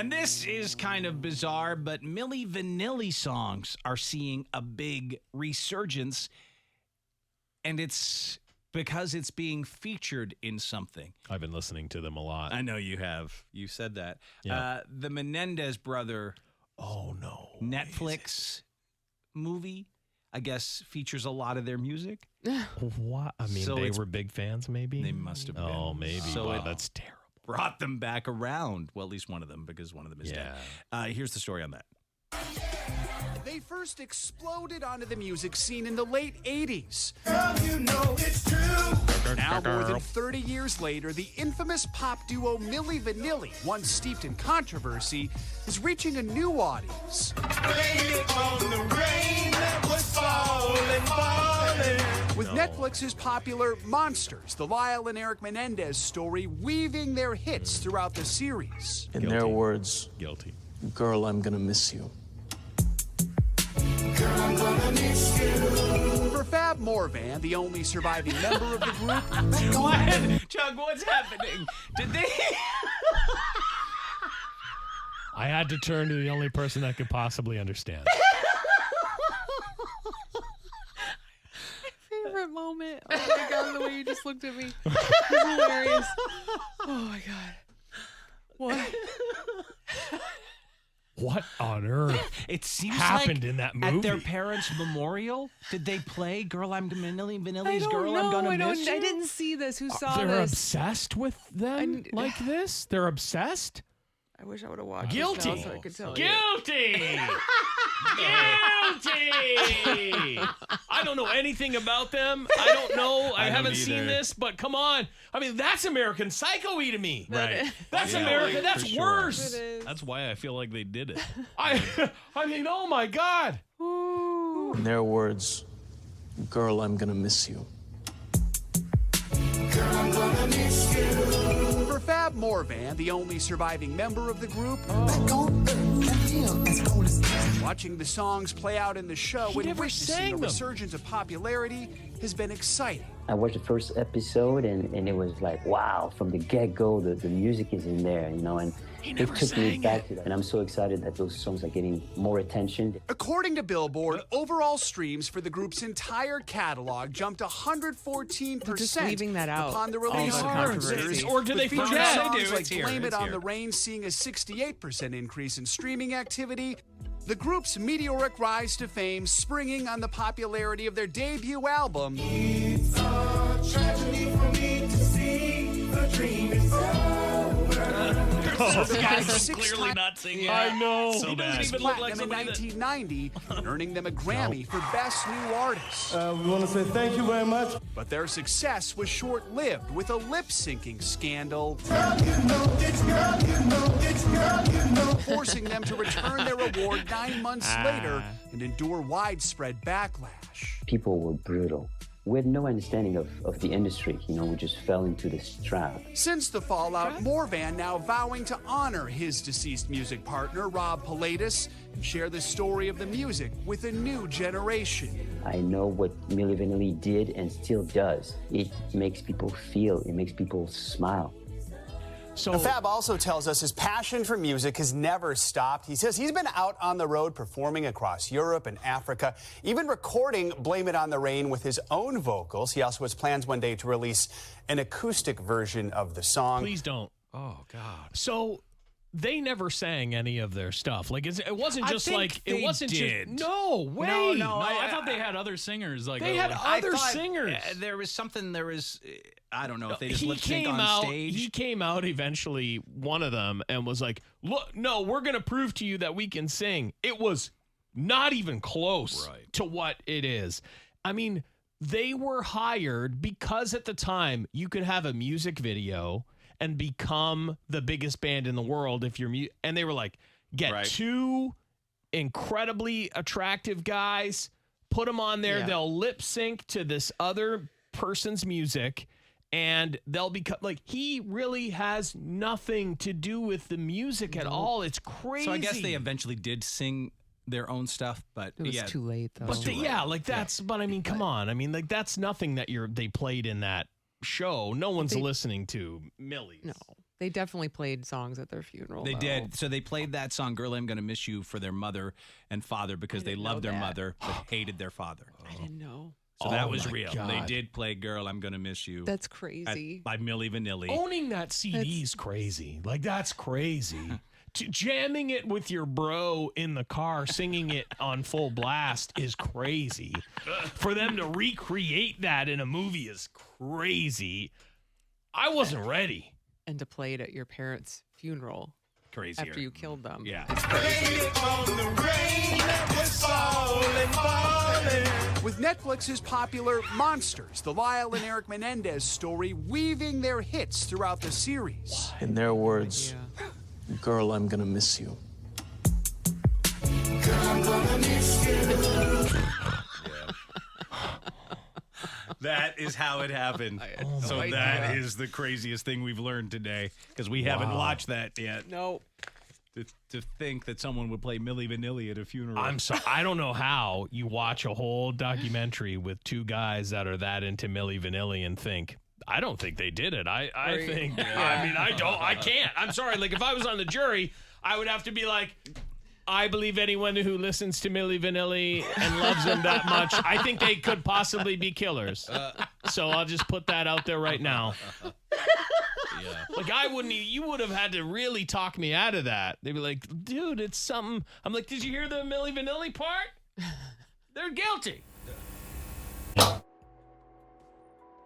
And this is kind of bizarre, but Milli Vanilli songs are seeing a big resurgence, and it's because it's being featured in something. I've been listening to them a lot. I know you have. You said that. Yeah. The Menendez brother Netflix movie, I guess, features a lot of their music. What? I mean, So they it's- were big fans, maybe? They must have been. Oh, maybe. So Wow, it that's terrible. brought them back around. Well, at least one of them, because one of them is dead. Here's the story on that. They first exploded onto the music scene in the late 80s. Girl, you know it's true. Now, more than 30 years later, the infamous pop duo Milli Vanilli, once steeped in controversy, is reaching a new audience. Blame it on the rain that was falling. With Netflix's popular Monsters, the Lyle and Erik Menendez story weaving their hits throughout the series. In their words, Guilty. girl, I'm gonna miss you. Girl, I'm gonna miss you. For Fab Morvan, the only surviving member of the group, What? Chuck, what's happening? Did they... I had to turn to the only person that could possibly understand. Favorite moment. Oh my god, the way you just looked at me. It's hilarious. Oh my god. What? What on earth It seems happened like in that at movie? their parents' memorial, did they play "Girl I'm Vanilli's I don't Girl know. I'm Gonna I Miss You"? I didn't see this. Who saw They're this? obsessed with them like this? They're obsessed? I wish I would have watched Guilty. this now so I could tell you. Guilty! Guilty! I don't know anything about them. I don't know. I don't haven't either. seen this, but come on. I mean, that's American Psycho-y to me. Right. That's Yeah, American. That's for sure. worse. It is. That's why I feel like they did it. I mean, oh my God. Ooh. In their words, girl, I'm gonna miss you. Girl, I'm gonna miss you. for Fab Morvan, the only surviving member of the group, watching the songs play out in the show and never witnessing sang a them. resurgence of popularity has been exciting. I watched the first episode and it was like, wow, from the get-go, the music is in there, you know, and it took me back to that. And I'm so excited that those songs are getting more attention. According to Billboard, overall streams for the group's entire catalog jumped 114% They're just leaving that out. upon the All release the of controversy. Or do they With featured forget? songs They do. like It's here. Blame It It's on here. the Rain seeing a 68% increase in streaming activity. The group's meteoric rise to fame springing on the popularity of their debut album. It's a tragedy for me to see the dream is over. Certified Guys, six clearly times not singing. I know. So He bad. doesn't even look platinum like in somebody that... 1990, and earning them a Grammy for Best New Artist. We want to say thank you very much. But their success was short-lived with a lip-syncing scandal, Girl, you know it's girl, you know it's girl, you know. forcing them to return their award 9 months later and endure widespread backlash. People were brutal. We had no understanding of the industry, you know, we just fell into this trap. Since the fallout, Morvan now vowing to honor his deceased music partner, Rob Pilatus, and share the story of the music with a new generation. I know what Milli Vanilli did and still does. It makes people feel, it makes people smile. So, Fab also tells us his passion for music has never stopped. He says he's been out on the road performing across Europe and Africa, even recording Blame It on the Rain with his own vocals. He also has plans one day to release an acoustic version of the song. please don't. Oh, God. So they never sang any of their stuff. Like it wasn't I just think like they it wasn't did. just no way. No, I thought they had other singers. Like They had I other thought, singers. There was something. I don't know if they just He lip sync came on out. stage. He came out eventually. One of them and was like, "Look, no, we're gonna prove to you that we can sing." It was not even close to what it is. I mean, they were hired because at the time you could have a music video and become the biggest band in the world if you're and they were like, get two incredibly attractive guys, put them on there, they'll lip sync to this other person's music, and they'll become like, he really has nothing to do with the music at all. It's crazy. So I guess they eventually did sing their own stuff, but It was too late, though. But but I mean, come on. I mean, like, that's nothing that they played in that show. No one's listening to Millie's. No. They definitely played songs at their funeral. They though. did. So they played that song, Girl, I'm Gonna Miss You, for their mother and father because they didn't loved know their that. mother but hated their father. I didn't know. So that Oh was my real. God. They did play Girl, I'm Gonna Miss You That's crazy. by Milli Vanilli. Owning that CD is crazy. Like, that's crazy. Jamming it with your bro in the car, singing it on full blast is crazy. For them to recreate that in a movie is crazy. I wasn't ready. And to play it at your parents' funeral Crazier. after you killed them. Yeah. With Netflix's popular Monsters, the Lyle and Erik Menendez story weaving their hits throughout the series. In their words, Yeah. girl, I'm gonna miss you. That is how it happened. So idea. that is the craziest thing we've learned today because we haven't watched that yet. No. To think that someone would play Milli Vanilli at a funeral. I'm sorry. I don't know how you watch a whole documentary with two guys that are that into Milli Vanilli and think, I don't think they did it. I think, I mean, I can't. I'm sorry. Like, if I was on the jury, I would have to be like, I believe anyone who listens to Milli Vanilli and loves them that much, I think they could possibly be killers. So I'll just put that out there right now. Like, I wouldn't, you would have had to really talk me out of that. They'd be like, dude, it's something. I'm like, did you hear the Milli Vanilli part? They're guilty.